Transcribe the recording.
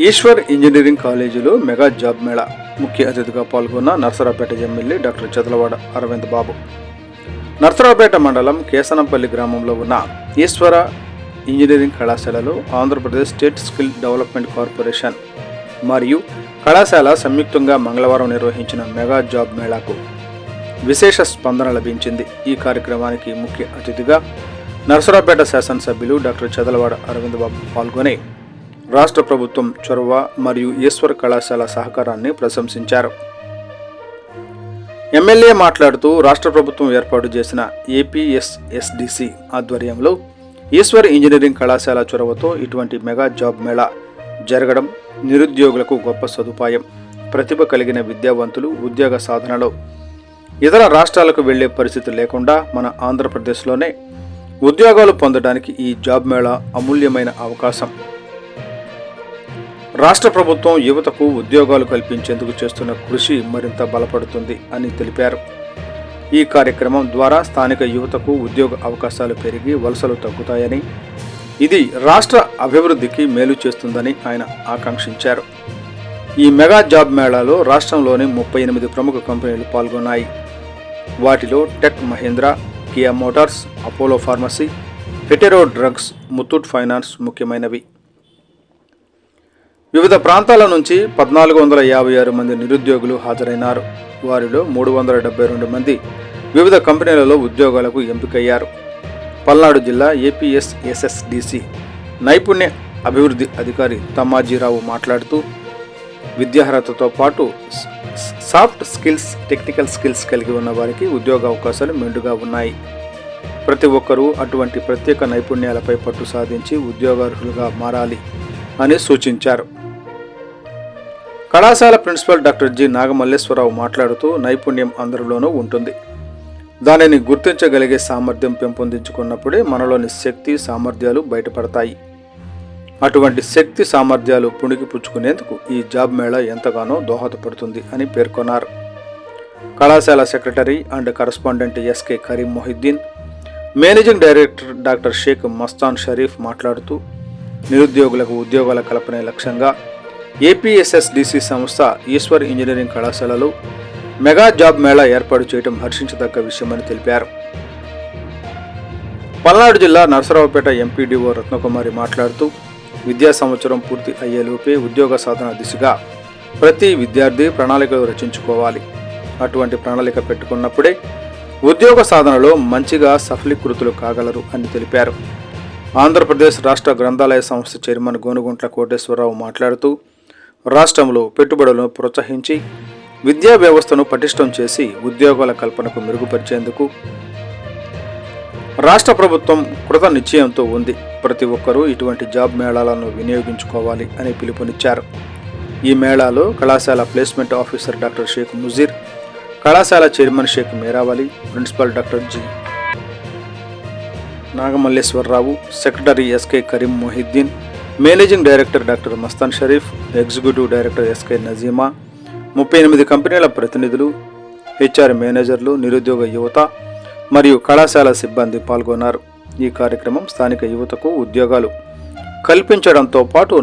Eshwar engineering కాలేజీలో mega job Mela ముఖ్య అతిథిగా పాల్గొన్న నర్సరావుపేట ఎమ్మెల్యే డాక్టర్ చదలవాడ అరవింద్ బాబు. నర్సరావుపేట మండలం కేసనంపల్లి గ్రామంలో ఉన్న ఈశ్వర ఇంజనీరింగ్ కళాశాలలో Andhra Pradesh state skill development corporation మరియు కళాశాల సంయుక్తంగా మంగళవారం నిర్వహించిన మెగా జాబ్ మేళాకు విశేష స్పందన లభించింది. ఈ కార్యక్రమానికి ముఖ్య అతిథిగా నర్సరావుపేట శాసనసభ్యులు డాక్టర్ చదలవాడ అరవింద్ బాబు పాల్గొని రాష్ట్ర ప్రభుత్వం చొరవ మరియు ఈశ్వర్ కళాశాల సహకారాన్ని ప్రశంసించారు. ఎమ్మెల్యే మాట్లాడుతూ రాష్ట్ర ప్రభుత్వం ఏర్పాటు చేసిన ఏపీఎస్ఎస్డిసి ఆధ్వర్యంలో ఈశ్వర్ ఇంజనీరింగ్ కళాశాల చొరవతో ఇటువంటి మెగా జాబ్ మేళా జరగడం నిరుద్యోగులకు గొప్ప సదుపాయం. ప్రతిభ కలిగిన విద్యావంతులు ఉద్యోగ సాధనలో ఇతర రాష్ట్రాలకు వెళ్లే పరిస్థితి లేకుండా మన ఆంధ్రప్రదేశ్లోనే ఉద్యోగాలు పొందడానికి ఈ జాబ్ మేళా అమూల్యమైన అవకాశం. రాష్ట్ర ప్రభుత్వం యువతకు ఉద్యోగాలు కల్పించేందుకు చేస్తున్న కృషి మరింత బలపడుతుంది అని తెలిపారు. ఈ కార్యక్రమం ద్వారా స్థానిక యువతకు ఉద్యోగ అవకాశాలు పెరిగి వలసలు తగ్గుతాయని, ఇది రాష్ట్ర అభివృద్ధికి మేలు చేస్తుందని ఆయన ఆకాంక్షించారు. ఈ మెగా జాబ్ మేళాలో రాష్ట్రంలోని 38 ప్రముఖ కంపెనీలు పాల్గొన్నాయి. వాటిలో tech Mahindra, Kia Motors, Apollo pharmacy, hetero drugs, Muthoot finance ముఖ్యమైనవి. వివిధ ప్రాంతాల నుంచి 1456 మంది నిరుద్యోగులు హాజరైనారు. వారిలో 372 మంది వివిధ కంపెనీలలో ఉద్యోగాలకు ఎంపికయ్యారు. పల్నాడు జిల్లా ఏపీఎస్ఎస్డిసి నైపుణ్య అభివృద్ధి అధికారి తమ్మాజీరావు మాట్లాడుతూ విద్యార్హతతో పాటు సాఫ్ట్ స్కిల్స్, టెక్నికల్ స్కిల్స్ కలిగి ఉన్న వారికి ఉద్యోగ అవకాశాలు మెండుగా ఉన్నాయి. ప్రతి ఒక్కరూ అటువంటి ప్రత్యేక నైపుణ్యాలపై పట్టు సాధించి ఉద్యోగార్హులుగా మారాలి అని సూచించారు. కళాశాల ప్రిన్సిపల్ డాక్టర్ జి నాగమల్లేశ్వరరావు మాట్లాడుతూ నైపుణ్యం అందరిలోనూ ఉంటుంది. దానిని గుర్తించగలిగే సామర్థ్యం పెంపొందించుకున్నప్పుడే మనలోని శక్తి సామర్థ్యాలు బయటపడతాయి. అటువంటి శక్తి సామర్థ్యాలు పుణికిపుచ్చుకునేందుకు ఈ జాబ్ మేళా ఎంతగానో దోహదపడుతుంది అని పేర్కొన్నారు. కళాశాల secretary and correspondent SK Karim Mohiddin, managing director doctor Sheikh Mastan Sharif మాట్లాడుతూ నిరుద్యోగులకు ఉద్యోగాల కల్పనే లక్ష్యంగా ఏపీఎస్ఎస్డిసి సంస్థ ఈశ్వర్ ఇంజనీరింగ్ కళాశాలలో మెగా జాబ్ మేళా ఏర్పాటు చేయడం హర్షించదగ్గ విషయమని తెలిపారు. పల్నాడు జిల్లా నర్సరావుపేట ఎంపీడీఓ రత్నకుమారి మాట్లాడుతూ విద్యా సంవత్సరం పూర్తి అయ్యేలోపే ఉద్యోగ సాధన దిశగా ప్రతి విద్యార్థి ప్రణాళికలు రచించుకోవాలి. అటువంటి ప్రణాళిక పెట్టుకున్నప్పుడే ఉద్యోగ సాధనలో మంచిగా సఫలీకృతులు కాగలరు అని తెలిపారు. ఆంధ్రప్రదేశ్ రాష్ట్ర గ్రంథాలయ సంస్థ చైర్మన్ గోనుగుంట్ల కోటేశ్వరరావు మాట్లాడుతూ రాష్ట్రంలో పెట్టుబడులను ప్రోత్సహించి విద్యా వ్యవస్థను పటిష్టం చేసి ఉద్యోగాల కల్పనకు మెరుగుపరిచేందుకు రాష్ట్ర ప్రభుత్వం కృత నిశ్చయంతో ఉంది. ప్రతి ఒక్కరూ ఇటువంటి జాబ్ మేళాలను వినియోగించుకోవాలి అని పిలుపునిచ్చారు. ఈ మేళాలో కళాశాల placement officer doctor Shaik Mujeer, కళాశాల chairman Shaik Meravali, principal doctor G Nagamalleswararao, secretary SK Karim Mohiddin, managing director doctor Mastan Sharif, executive director SK Nazima, 38 కంపెనీల ప్రతినిధులు, హెచ్ఆర్ మేనేజర్లు, నిరుద్యోగ యువత మరియు కళాశాల సిబ్బంది పాల్గొన్నారు. ఈ కార్యక్రమం స్థానిక యువతకు ఉద్యోగాలు కల్పించడంతో పాటు